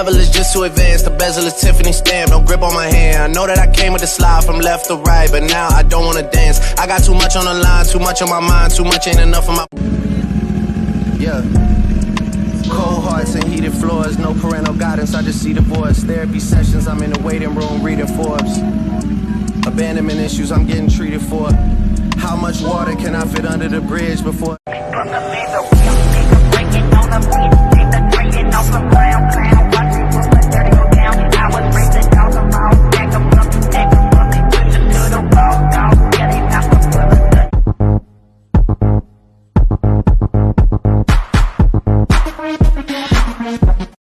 level is just too advanced. The bezel is Tiffany stamp, no grip on my hand. I know that I came with the slide from left to right, but now I don't wanna dance. I got too much on the line, too much on my mind, too much ain't enough of my... Yeah. Cold hearts and heated floors, no parental guidance, I just see divorce. Therapy sessions, I'm in the waiting room reading Forbes. Abandonment issues, I'm getting treated for. How much water can I fit under the bridge before...